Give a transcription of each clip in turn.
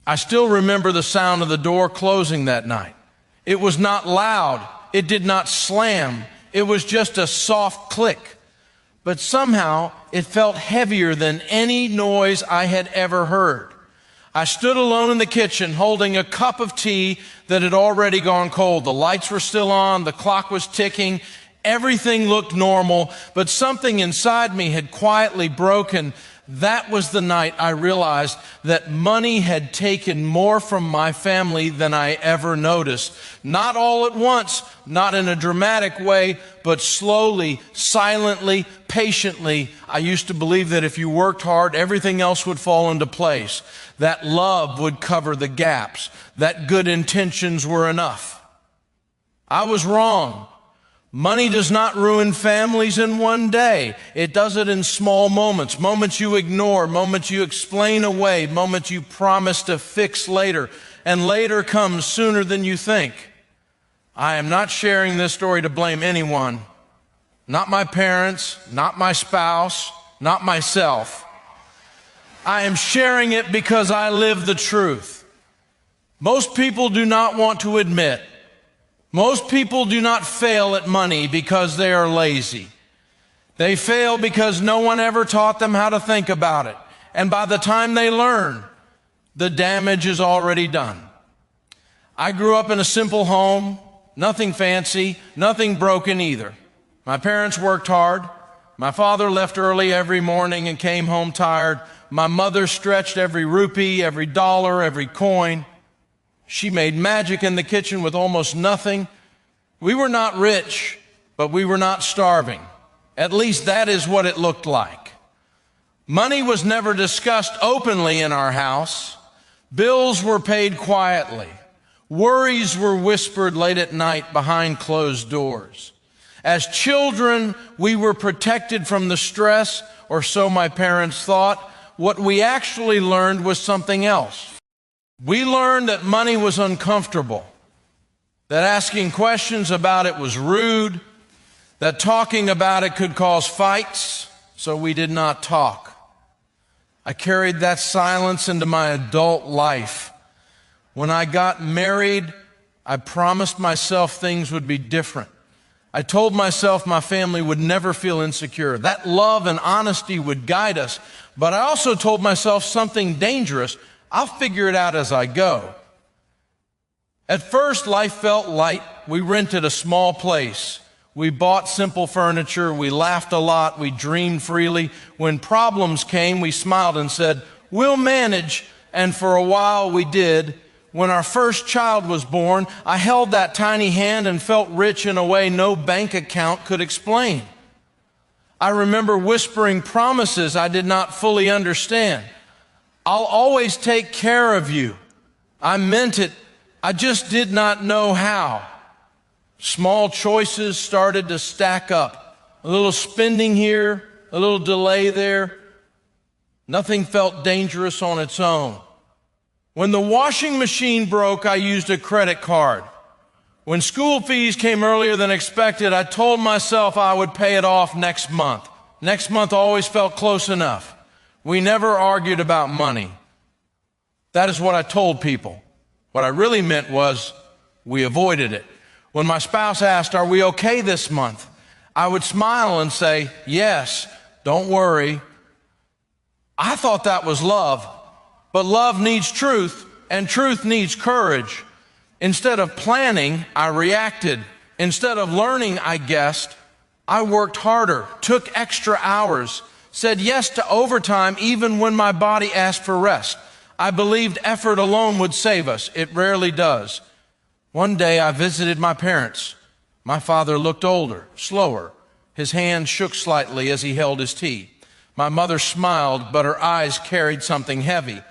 I still remember the sound of the door closing that night. It was not loud. It did not slam. It was just a soft click. But somehow it felt heavier than any noise I had ever heard. I stood alone in the kitchen holding a cup of tea that had already gone cold. The lights were still on. The clock was ticking. Everything looked normal, but something inside me had quietly broken. That was the night I realized that money had taken more from my family than I ever noticed. Not all at once, not in a dramatic way, but slowly, silently, patiently. I used to believe that if you worked hard, everything else would fall into place. That love would cover the gaps. That good intentions were enough. I was wrong. Money does not ruin families in one day. It does it in small moments, moments you ignore, moments you explain away, moments you promise to fix later, and later comes sooner than you think. I am not sharing this story to blame anyone, not my parents, not my spouse, not myself. I am sharing it because I live the truth. Most people do not want to admit. Most people do not fail at money because they are lazy. They fail because no one ever taught them how to think about it. And by the time they learn, the damage is already done. I grew up in a simple home, nothing fancy, nothing broken either. My parents worked hard. My father left early every morning and came home tired. My mother stretched every rupee, every dollar, every coin. She made magic in the kitchen with almost nothing. We were not rich, but we were not starving. At least that is what it looked like. Money was never discussed openly in our house. Bills were paid quietly. Worries were whispered late at night behind closed doors. As children, we were protected from the stress, or so my parents thought. What we actually learned was something else. We learned that money was uncomfortable, that asking questions about it was rude, that talking about it could cause fights, so we did not talk. I carried that silence into my adult life. When I got married, I promised myself things would be different. I told myself my family would never feel insecure, that love and honesty would guide us, but I also told myself something dangerous. I'll figure it out as I go. At first, life felt light. We rented a small place. We bought simple furniture. We laughed a lot. We dreamed freely. When problems came, we smiled and said, "We'll manage." And for a while, we did. When our first child was born, I held that tiny hand and felt rich in a way no bank account could explain. I remember whispering promises I did not fully understand. I'll always take care of you. I meant it. I just did not know how. Small choices started to stack up. A little spending here, a little delay there. Nothing felt dangerous on its own. When the washing machine broke, I used a credit card. When school fees came earlier than expected, I told myself I would pay it off next month. Next month always felt close enough. We never argued about money. That is what I told people. What I really meant was we avoided it. When my spouse asked, "Are we okay this month?" I would smile and say, "Yes, don't worry." I thought that was love, but love needs truth, and truth needs courage. Instead of planning, I reacted. Instead of learning, I guessed. I worked harder, took extra hours, said yes to overtime even when my body asked for rest. I believed effort alone would save us. It rarely does. One day I visited my parents. My father looked older, slower. His hand shook slightly as he held his tea. My mother smiled, but her eyes carried something heavy.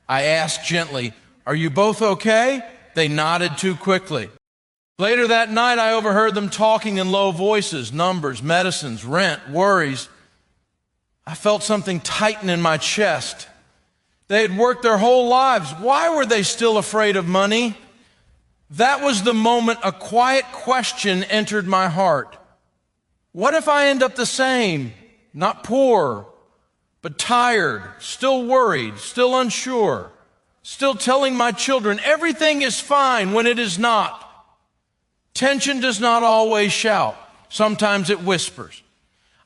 I asked gently, "Are you both okay?" They nodded too quickly. Later that night, I overheard them talking in low voices, numbers, medicines, rent, worries. I felt something tighten in my chest. They had worked their whole lives. Why were they still afraid of money? That was the moment a quiet question entered my heart. What if I end up the same? Not poor, but tired, still worried, still unsure. Still telling my children everything is fine when it is not. Tension does not always shout. Sometimes it whispers.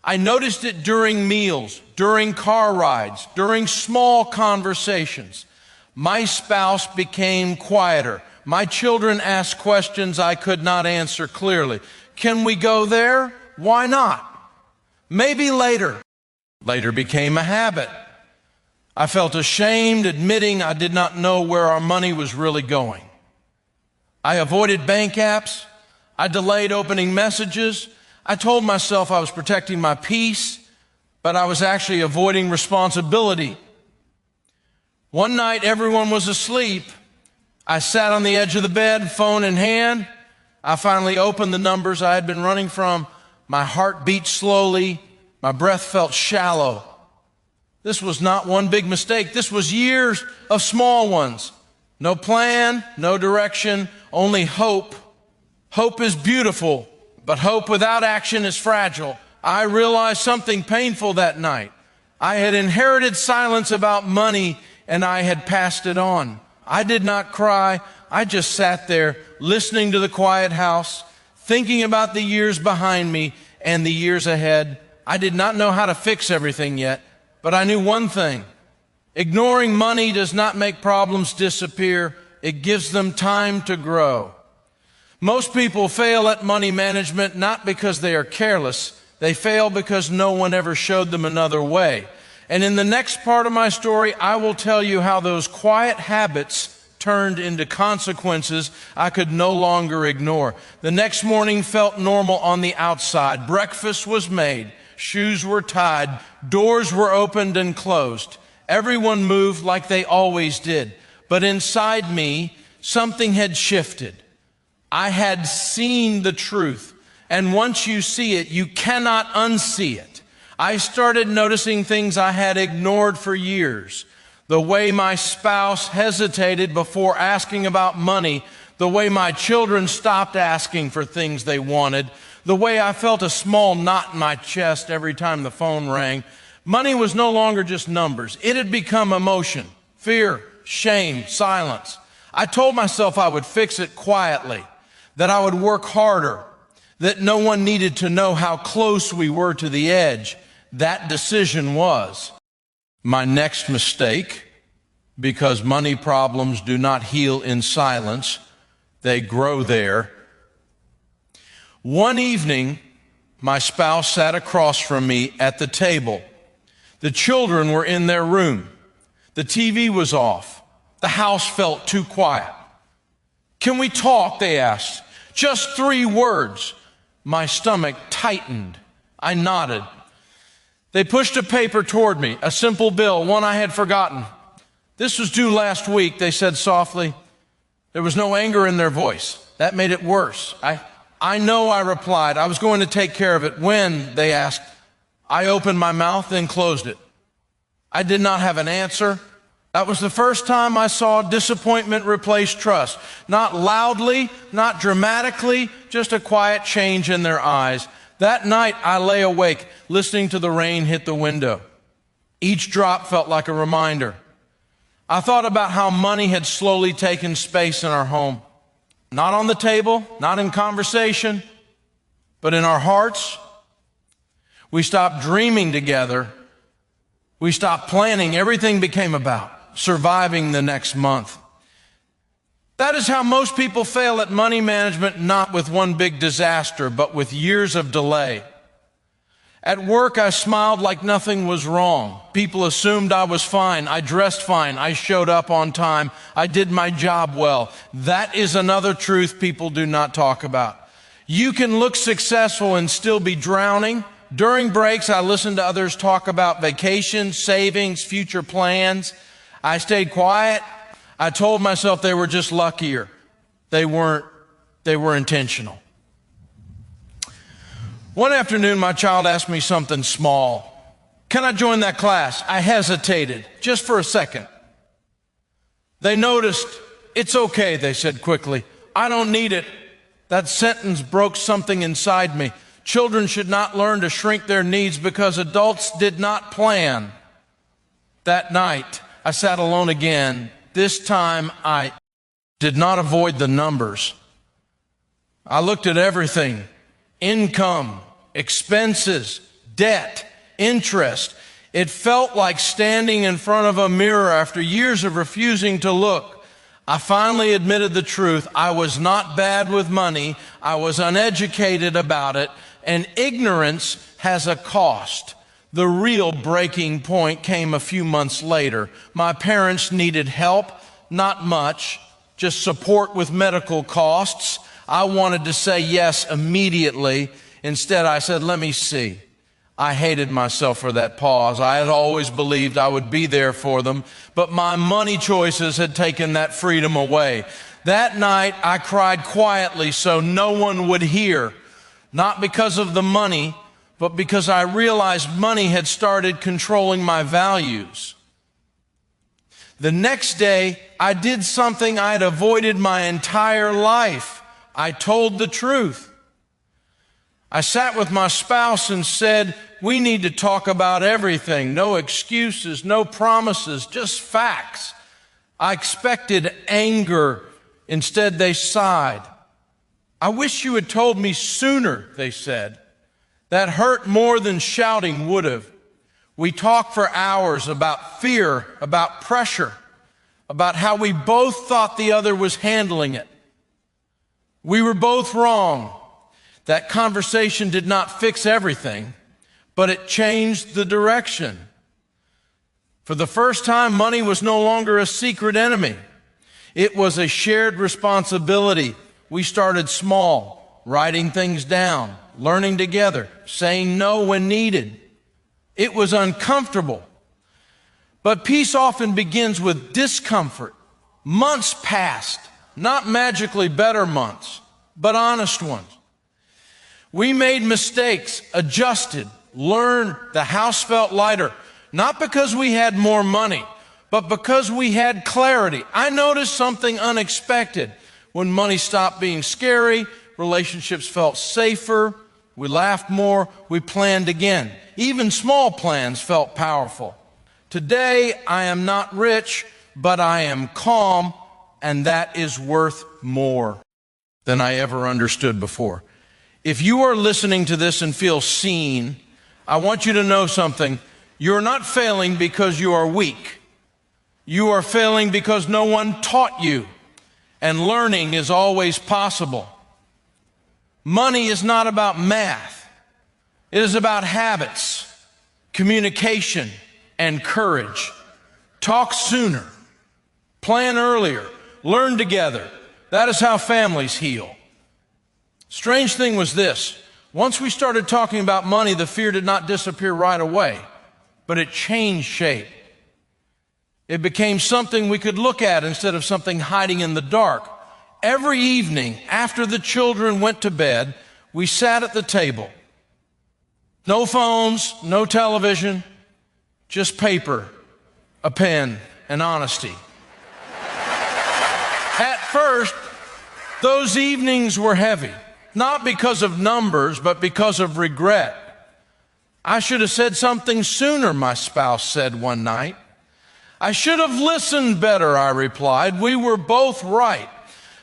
I noticed it during meals, during car rides, during small conversations. My spouse became quieter. My children asked questions I could not answer clearly. Can we go there? Why not? Maybe later. Later became a habit. I felt ashamed admitting I did not know where our money was really going. I avoided bank apps. I delayed opening messages. I told myself I was protecting my peace, but I was actually avoiding responsibility. One night, everyone was asleep. I sat on the edge of the bed, phone in hand. I finally opened the numbers I had been running from. My heart beat slowly. My breath felt shallow. This was not one big mistake. This was years of small ones. No plan, no direction, only hope. Hope is beautiful, but hope without action is fragile. I realized something painful that night. I had inherited silence about money, and I had passed it on. I did not cry. I just sat there listening to the quiet house, thinking about the years behind me and the years ahead. I did not know how to fix everything yet, but I knew one thing. Ignoring money does not make problems disappear. It gives them time to grow. Most people fail at money management not because they are careless. They fail because no one ever showed them another way. And in the next part of my story, I will tell you how those quiet habits turned into consequences I could no longer ignore. The next morning felt normal on the outside. Breakfast was made. Shoes were tied. Doors were opened and closed. Everyone moved like they always did. But inside me, something had shifted. I had seen the truth. And once you see it, you cannot unsee it. I started noticing things I had ignored for years. The way my spouse hesitated before asking about money, the way my children stopped asking for things they wanted, the way I felt a small knot in my chest every time the phone rang. Money was no longer just numbers. It had become emotion, fear, shame, silence. I told myself I would fix it quietly, that I would work harder, that no one needed to know how close we were to the edge. That decision was my next mistake, because money problems do not heal in silence. They grow there. One evening, my spouse sat across from me at the table. The children were in their room. The TV was off. The house felt too quiet. Can we talk? They asked. Just 3 words. My stomach tightened. I nodded. They pushed a paper toward me, a simple bill, one I had forgotten. This was due last week, they said softly. There was no anger in their voice. That made it worse. I know, I replied. I was going to take care of it. When? They asked. I opened my mouth, then closed it. I did not have an answer. That was the first time I saw disappointment replace trust. Not loudly, not dramatically, just a quiet change in their eyes. That night, I lay awake, listening to the rain hit the window. Each drop felt like a reminder. I thought about how money had slowly taken space in our home. Not on the table, not in conversation, but in our hearts. We stopped dreaming together. We stopped planning. Everything became about surviving the next month. That is how most people fail at money management, not with one big disaster, but with years of delay. At work, I smiled like nothing was wrong. People assumed I was fine. I dressed fine. I showed up on time. I did my job well. That is another truth people do not talk about. You can look successful and still be drowning. During breaks, I listened to others talk about vacations, savings, future plans. I stayed quiet. I told myself they were just luckier. They weren't. They were intentional. One afternoon, my child asked me something small. Can I join that class? I hesitated just for a second. They noticed. It's okay, they said quickly. I don't need it. That sentence broke something inside me. Children should not learn to shrink their needs because adults did not plan. That night, I sat alone again This time I did not avoid the numbers. I looked at everything: income, expenses, debt, interest. It felt like standing in front of a mirror after years of refusing to look. I finally admitted the truth. I was not bad with money. I was uneducated about it, and ignorance has a cost. The real breaking point came a few months later. My parents needed help, not much, just support with medical costs. I wanted to say yes immediately. Instead, I said, let me see. I hated myself for that pause. I had always believed I would be there for them, but my money choices had taken that freedom away. That night, I cried quietly so no one would hear, not because of the money, but because I realized money had started controlling my values. The next day, I did something I had avoided my entire life. I told the truth. I sat with my spouse and said, we need to talk about everything. No excuses, no promises, just facts. I expected anger. Instead, they sighed. I wish you had told me sooner, they said. That hurt more than shouting would have. We talked for hours about fear, about pressure, about how we both thought the other was handling it. We were both wrong. That conversation did not fix everything, but it changed the direction. For the first time, money was no longer a secret enemy. It was a shared responsibility. We started small, writing things down, learning together, saying no when needed. It was uncomfortable. But peace often begins with discomfort. Months passed, not magically better months, but honest ones. We made mistakes, adjusted, learned. The house felt lighter, not because we had more money, but because we had clarity. I noticed something unexpected. When money stopped being scary, relationships felt safer, we laughed more, we planned again. Even small plans felt powerful. Today, I am not rich, but I am calm, and that is worth more than I ever understood before. If you are listening to this and feel seen, I want you to know something. You're not failing because you are weak. You are failing because no one taught you, and learning is always possible. Money is not about math. It is about habits, communication, and courage. Talk sooner, plan earlier, learn together. That is how families heal. Strange thing was this. Once we started talking about money, the fear did not disappear right away, but it changed shape. It became something we could look at instead of something hiding in the dark. Every evening after the children went to bed, we sat at the table. No phones, no television, just paper, a pen, and honesty. At first, those evenings were heavy. Not because of numbers, but because of regret. I should have said something sooner, my spouse said one night. I should have listened better, I replied. We were both right.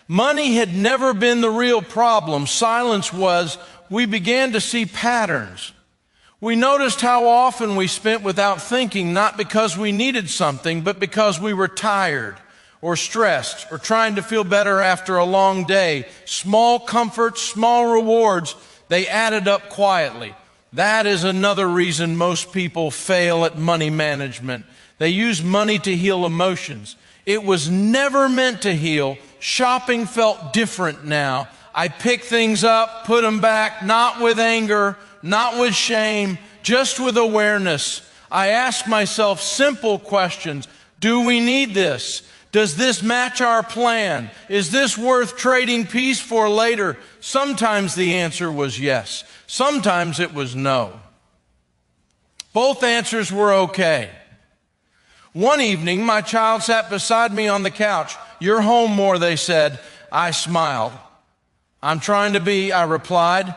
Money had never been the real problem. Silence was. We began to see patterns. We noticed how often we spent without thinking, not because we needed something, but because we were tired, or stressed, or trying to feel better after a long day. Small comforts, small rewards, they added up quietly. That is another reason most people fail at money management. They use money to heal emotions. It was never meant to heal. Shopping felt different now. I pick things up, put them back, not with anger, not with shame, just with awareness. I ask myself simple questions. Do we need this? Does this match our plan? Is this worth trading peace for later? Sometimes the answer was yes. Sometimes it was no. Both answers were okay. One evening, my child sat beside me on the couch. You're home more, they said. I smiled. I'm trying to be, I replied.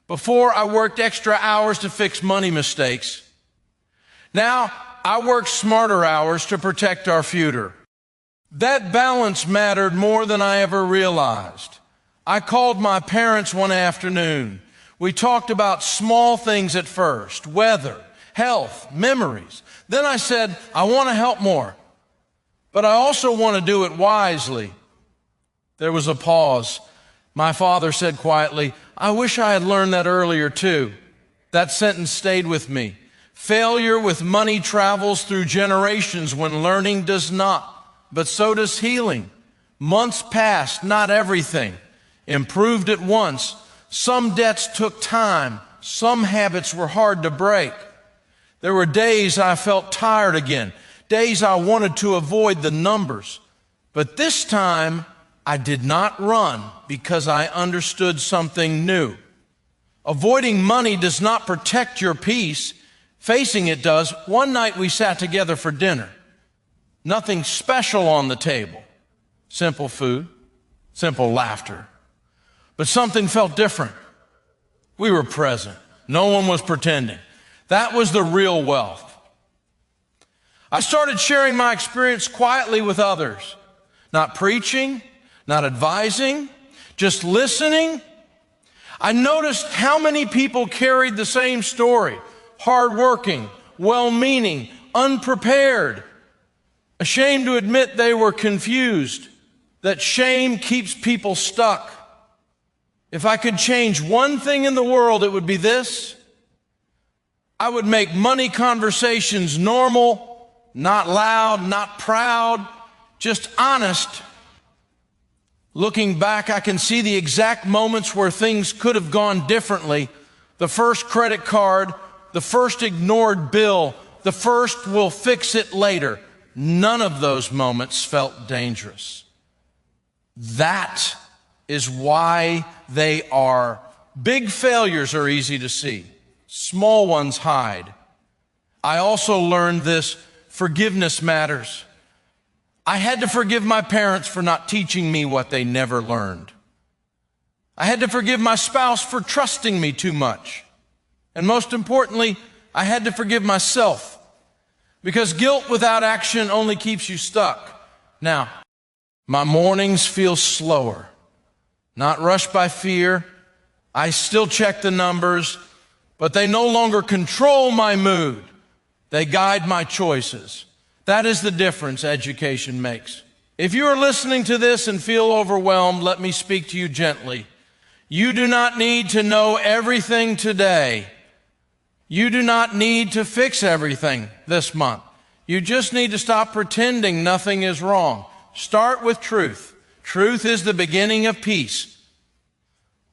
Before, I worked extra hours to fix money mistakes. Now, I worked smarter hours to protect our future. That balance mattered more than I ever realized. I called my parents one afternoon. We talked about small things at first, weather, health, memories. Then I said, I want to help more, but I also want to do it wisely. There was a pause. My father said quietly, I wish I had learned that earlier too. That sentence stayed with me. Failure with money travels through generations when learning does not, but so does healing. Months passed, not everything improved at once. Some debts took time. Some habits were hard to break. There were days I felt tired again, days I wanted to avoid the numbers. But this time, I did not run because I understood something new. Avoiding money does not protect your peace. Facing it does. One night we sat together for dinner. Nothing special on the table. Simple food, simple laughter. But something felt different. We were present. No one was pretending. That was the real wealth. I started sharing my experience quietly with others. Not preaching, not advising, just listening. I noticed how many people carried the same story. Hardworking, well-meaning, unprepared. Ashamed to admit they were confused. That shame keeps people stuck. If I could change one thing in the world, it would be this. I would make money conversations normal, not loud, not proud, just honest. Looking back, I can see the exact moments where things could have gone differently. The first credit card, the first ignored bill, the first we'll fix it later. None of those moments felt dangerous. That is why they are. Big failures are easy to see. Small ones hide. I also learned this: forgiveness matters. I had to forgive my parents for not teaching me what they never learned. I had to forgive my spouse for trusting me too much. And most importantly, I had to forgive myself, because guilt without action only keeps you stuck. Now, my mornings feel slower, not rushed by fear. I still check the numbers, but they no longer control my mood. They guide my choices. That is the difference education makes. If you are listening to this and feel overwhelmed, let me speak to you gently. You do not need to know everything today. You do not need to fix everything this month. You just need to stop pretending nothing is wrong. Start with truth. Truth is the beginning of peace.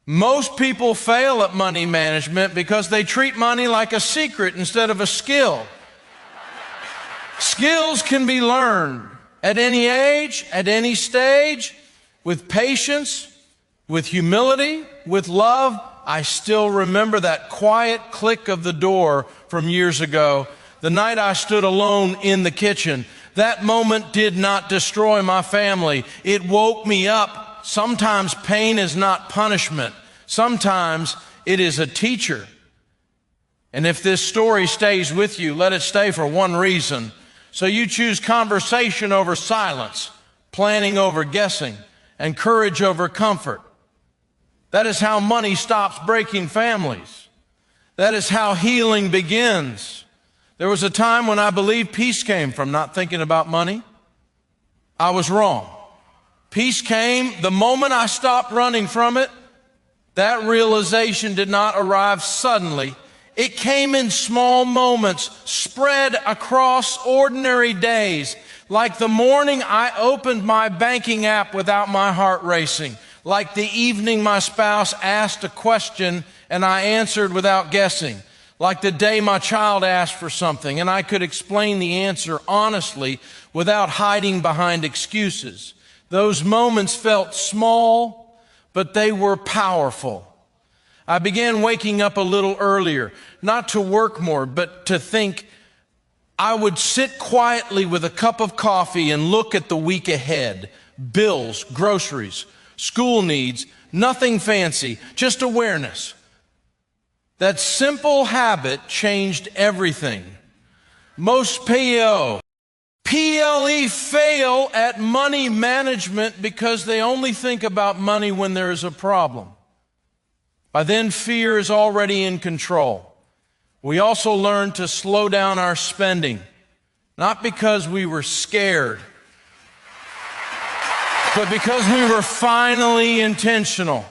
Most people fail at money management because they treat money like a secret instead of a skill. Skills can be learned at any age, at any stage, with patience, with humility, with love. I still remember that quiet click of the door from years ago, the night I stood alone in the kitchen. That moment did not destroy my family. It woke me up. Sometimes pain is not punishment. Sometimes it is a teacher. And if this story stays with you, let it stay for one reason. So you choose conversation over silence, planning over guessing, and courage over comfort. That is how money stops breaking families. That is how healing begins. There was a time when I believed peace came from not thinking about money. I was wrong. Peace came the moment I stopped running from it. That realization did not arrive suddenly. It came in small moments, spread across ordinary days, like the morning I opened my banking app without my heart racing, like the evening my spouse asked a question and I answered without guessing, like the day my child asked for something and I could explain the answer honestly without hiding behind excuses. Those moments felt small, but they were powerful. I began waking up a little earlier, not to work more, but to think. I would sit quietly with a cup of coffee and look at the week ahead. Bills, groceries, school needs, nothing fancy, just awareness. That simple habit changed everything. Most PLE fail at money management because they only think about money when there is a problem. By then, fear is already in control. We also learned to slow down our spending, not because we were scared, but because we were finally intentional.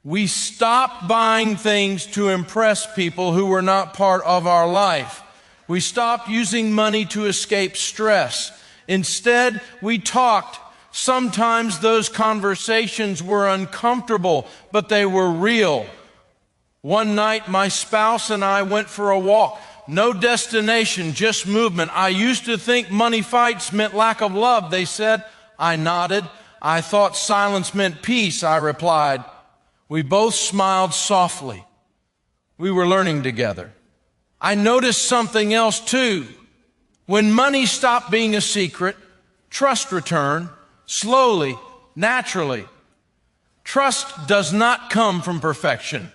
We stopped buying things to impress people who were not part of our life. We stopped using money to escape stress. Instead, we talked. Sometimes those conversations were uncomfortable, but they were real. One night, my spouse and I went for a walk. No destination, just movement. I used to think money fights meant lack of love, they said. I nodded. I thought silence meant peace, I replied. We both smiled softly. We were learning together. I noticed something else too. When money stopped being a secret, trust returned, slowly, naturally. Trust does not come from perfection.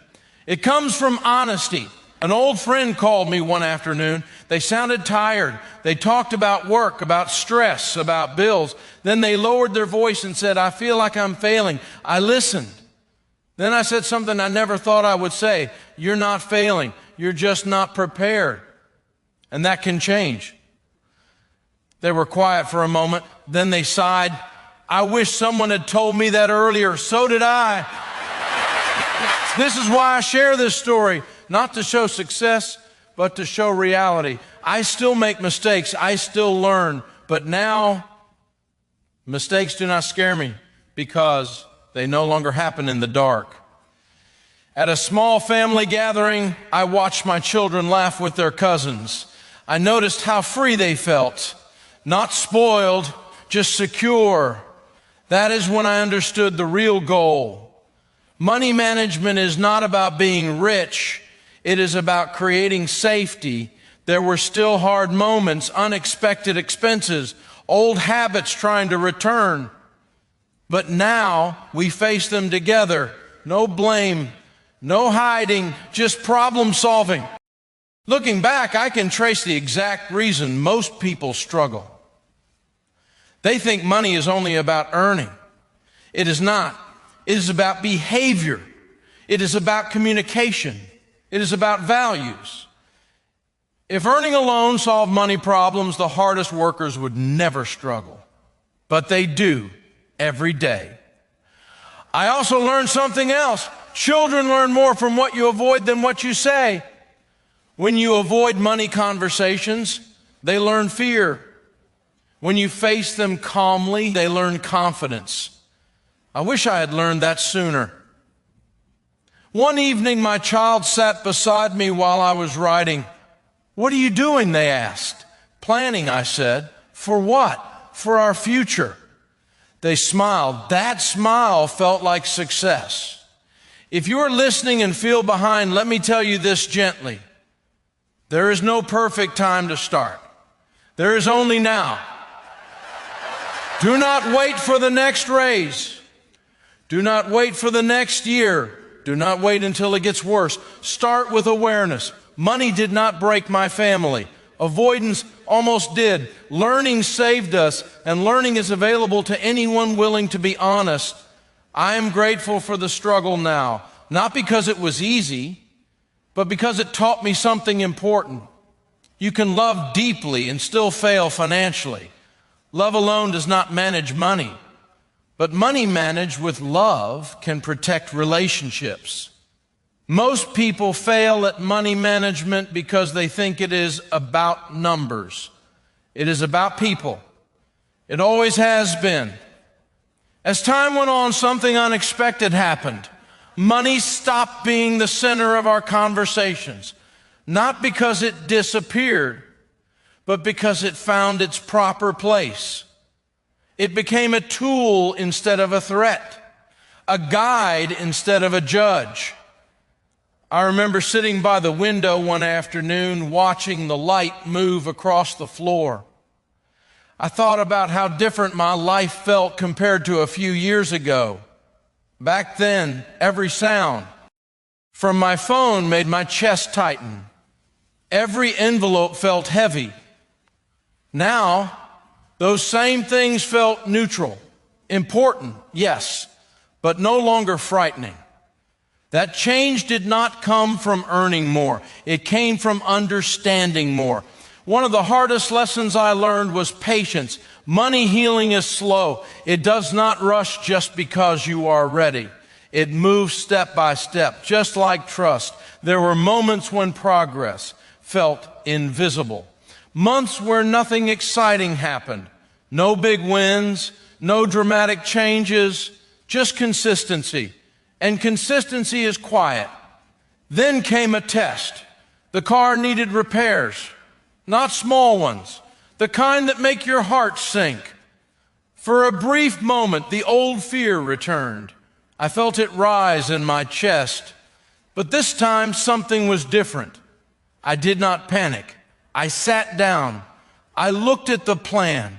It comes from honesty. An old friend called me one afternoon. They sounded tired. They talked about work, about stress, about bills. Then they lowered their voice and said, I feel like I'm failing. I listened. Then I said something I never thought I would say. You're not failing. You're just not prepared. And that can change. They were quiet for a moment. Then they sighed. I wish someone had told me that earlier. So did I. This is why I share this story. Not to show success, but to show reality. I still make mistakes. I still learn. But now, mistakes do not scare me because they no longer happen in the dark. At a small family gathering, I watched my children laugh with their cousins. I noticed how free they felt. Not spoiled, just secure. That is when I understood the real goal. Money management is not about being rich. It is about creating safety. There were still hard moments, unexpected expenses, old habits trying to return. But now we face them together. No blame, no hiding, just problem solving. Looking back, I can trace the exact reason most people struggle. They think money is only about earning. It is not. It is about behavior. It is about communication. It is about values. If earning alone solved money problems, the hardest workers would never struggle. But they do every day. I also learned something else. Children learn more from what you avoid than what you say. When you avoid money conversations, they learn fear. When you face them calmly, they learn confidence. I wish I had learned that sooner. One evening, my child sat beside me while I was writing. What are you doing? They asked. Planning, I said. For what? For our future. They smiled. That smile felt like success. If you're listening and feel behind, let me tell you this gently. There is no perfect time to start. There is only now. Do not wait for the next raise. Do not wait for the next year. Do not wait until it gets worse. Start with awareness. Money did not break my family. Avoidance almost did. Learning saved us, and learning is available to anyone willing to be honest. I am grateful for the struggle now, not because it was easy, but because it taught me something important. You can love deeply and still fail financially. Love alone does not manage money. But money managed with love can protect relationships. Most people fail at money management because they think it is about numbers. It is about people. It always has been. As time went on, something unexpected happened. Money stopped being the center of our conversations, not because it disappeared, but because it found its proper place. It became a tool instead of a threat, a guide instead of a judge. I remember sitting by the window one afternoon watching the light move across the floor. I thought about how different my life felt compared to a few years ago. Back then, every sound from my phone made my chest tighten. Every envelope felt heavy. Now, those same things felt neutral, important, yes, but no longer frightening. That change did not come from earning more. It came from understanding more. One of the hardest lessons I learned was patience. Money healing is slow. It does not rush just because you are ready. It moves step by step, just like trust. There were moments when progress felt invisible. Months where nothing exciting happened. No big wins, no dramatic changes, just consistency. And consistency is quiet. Then came a test. The car needed repairs, not small ones, the kind that make your heart sink. For a brief moment, the old fear returned. I felt it rise in my chest. But this time, something was different. I did not panic. I sat down. I looked at the plan.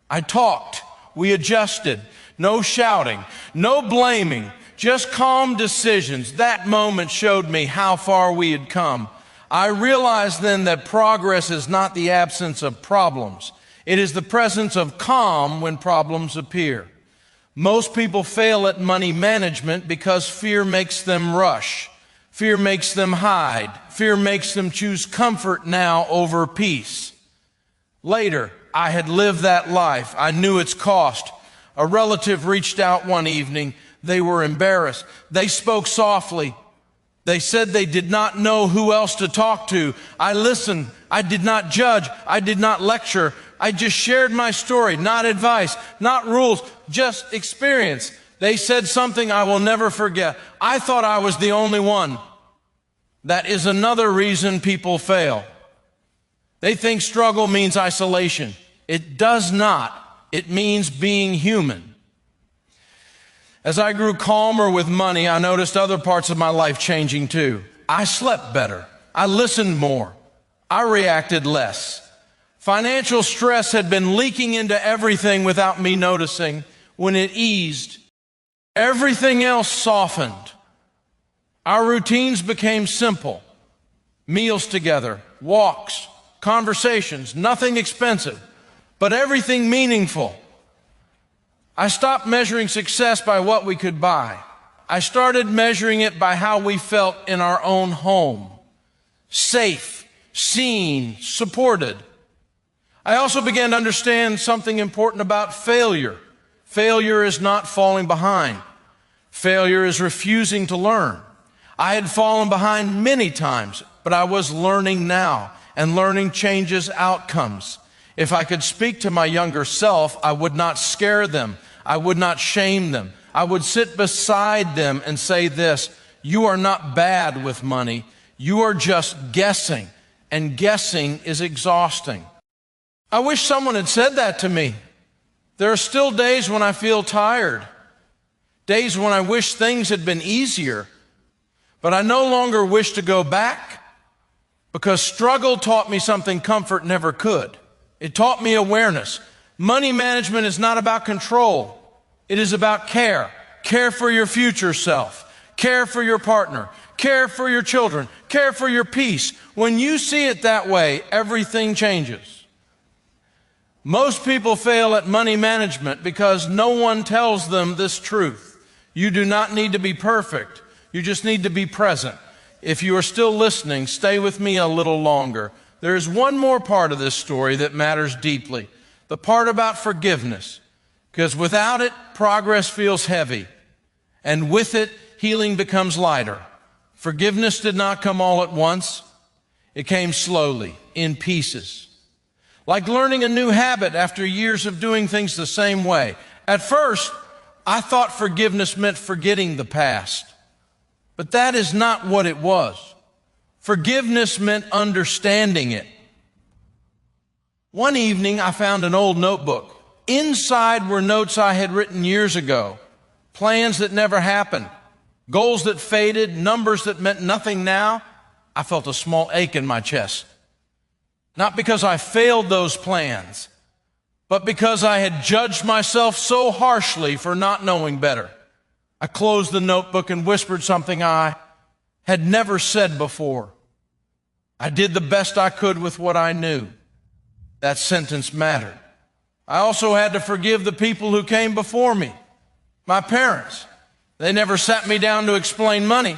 I talked. We adjusted. No shouting, no blaming, just calm decisions. That moment showed me how far we had come. I realized then that progress is not the absence of problems. It is the presence of calm when problems appear. Most people fail at money management because fear makes them rush. Fear makes them hide. Fear makes them choose comfort now over peace. Later, I had lived that life. I knew its cost. A relative reached out one evening. They were embarrassed. They spoke softly. They said they did not know who else to talk to. I listened. I did not judge. I did not lecture. I just shared my story, not advice, not rules, just experience. They said something I will never forget. I thought I was the only one. That is another reason people fail. They think struggle means isolation. It does not. It means being human. As I grew calmer with money, I noticed other parts of my life changing too. I slept better. I listened more. I reacted less. Financial stress had been leaking into everything without me noticing. When it eased, everything else softened. Our routines became simple. Meals together, walks, conversations, nothing expensive, but everything meaningful. I stopped measuring success by what we could buy. I started measuring it by how we felt in our own home. Safe, seen, supported. I also began to understand something important about failure. Failure is not falling behind. Failure is refusing to learn. I had fallen behind many times, but I was learning now, and learning changes outcomes. If I could speak to my younger self, I would not scare them. I would not shame them. I would sit beside them and say this: you are not bad with money. You are just guessing, and guessing is exhausting. I wish someone had said that to me. There are still days when I feel tired, days when I wish things had been easier, but I no longer wish to go back because struggle taught me something comfort never could. It taught me awareness. Money management is not about control. It is about care. Care for your future self. Care for your partner. Care for your children. Care for your peace. When you see it that way, everything changes. Most people fail at money management because no one tells them this truth. You do not need to be perfect. You just need to be present. If you are still listening, stay with me a little longer. There is one more part of this story that matters deeply, the part about forgiveness, because without it, progress feels heavy, and with it, healing becomes lighter. Forgiveness did not come all at once. It came slowly, in pieces, like learning a new habit after years of doing things the same way. At first, I thought forgiveness meant forgetting the past, but that is not what it was. Forgiveness meant understanding it. One evening, I found an old notebook. Inside were notes I had written years ago, plans that never happened, goals that faded, numbers that meant nothing now. I felt a small ache in my chest. Not because I failed those plans, but because I had judged myself so harshly for not knowing better. I closed the notebook and whispered something I had never said before. I did the best I could with what I knew. That sentence mattered. I also had to forgive the people who came before me. My parents. They never sat me down to explain money.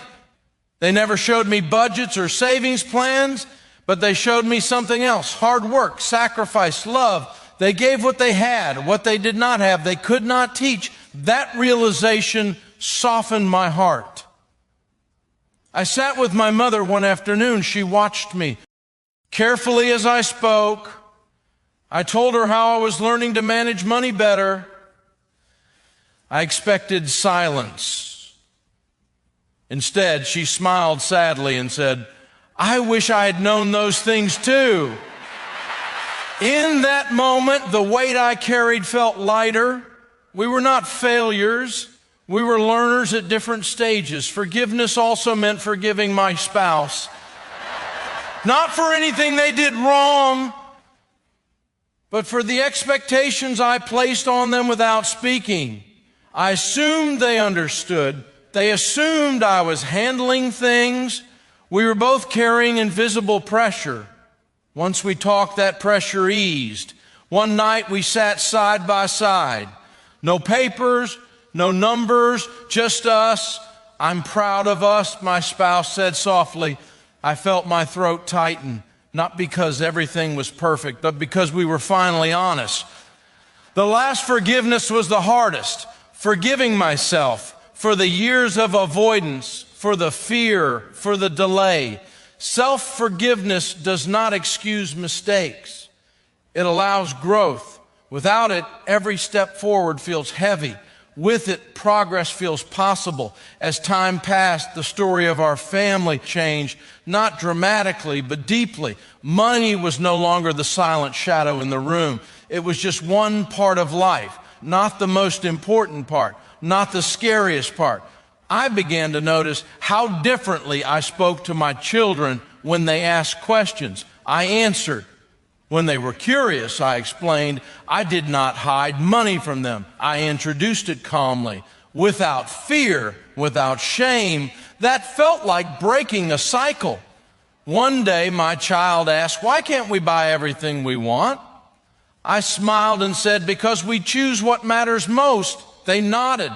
They never showed me budgets or savings plans, but they showed me something else: hard work, sacrifice, love. They gave what they had. What they did not have, they could not teach. That realization softened my heart. I sat with my mother one afternoon. She watched me carefully as I spoke. I told her how I was learning to manage money better. I expected silence. Instead, she smiled sadly and said, "I wish I had known those things too." In that moment, the weight I carried felt lighter. We were not failures. We were learners at different stages. Forgiveness also meant forgiving my spouse. Not for anything they did wrong, but for the expectations I placed on them without speaking. I assumed they understood. They assumed I was handling things. We were both carrying invisible pressure. Once we talked, that pressure eased. One night we sat side by side. No papers, no numbers, just us. "I'm proud of us," my spouse said softly. I felt my throat tighten, not because everything was perfect, but because we were finally honest. The last forgiveness was the hardest. Forgiving myself for the years of avoidance, for the fear, for the delay. Self-forgiveness does not excuse mistakes. It allows growth. Without it, every step forward feels heavy. With it, progress feels possible. As time passed, the story of our family changed, not dramatically, but deeply. Money was no longer the silent shadow in the room. It was just one part of life, not the most important part, not the scariest part. I began to notice how differently I spoke to my children when they asked questions. I answered. When they were curious, I explained. I did not hide money from them. I introduced it calmly, without fear, without shame. That felt like breaking a cycle. One day, my child asked, "Why can't we buy everything we want?" I smiled and said, "Because we choose what matters most." They nodded.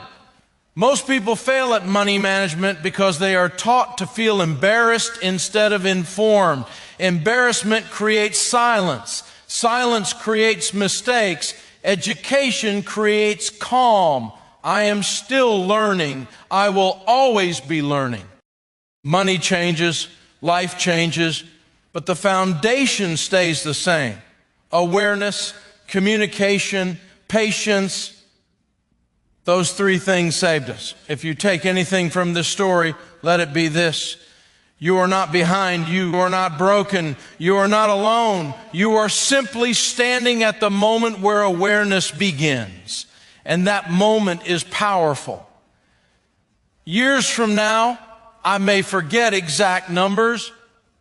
Most people fail at money management because they are taught to feel embarrassed instead of informed. Embarrassment creates silence. Silence creates mistakes. Education creates calm. I am still learning. I will always be learning. Money changes, life changes, but the foundation stays the same. Awareness, communication, patience. Those three things saved us. If you take anything from this story, let it be this: you are not behind, you are not broken, you are not alone. You are simply standing at the moment where awareness begins. And that moment is powerful. Years from now, I may forget exact numbers,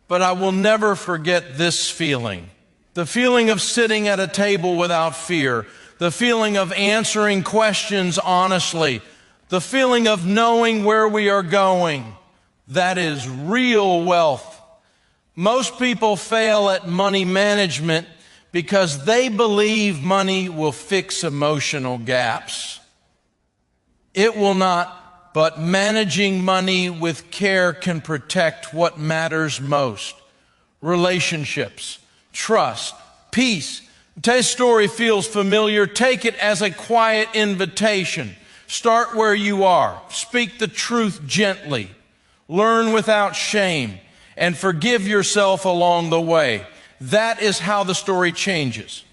but I will never forget this feeling. The feeling of sitting at a table without fear. The feeling of answering questions honestly. The feeling of knowing where we are going. That is real wealth. Most people fail at money management because they believe money will fix emotional gaps. It will not, but managing money with care can protect what matters most: relationships, trust, peace. Today's story feels familiar. Take it as a quiet invitation. Start where you are. Speak the truth gently. Learn without shame, and forgive yourself along the way. That is how the story changes.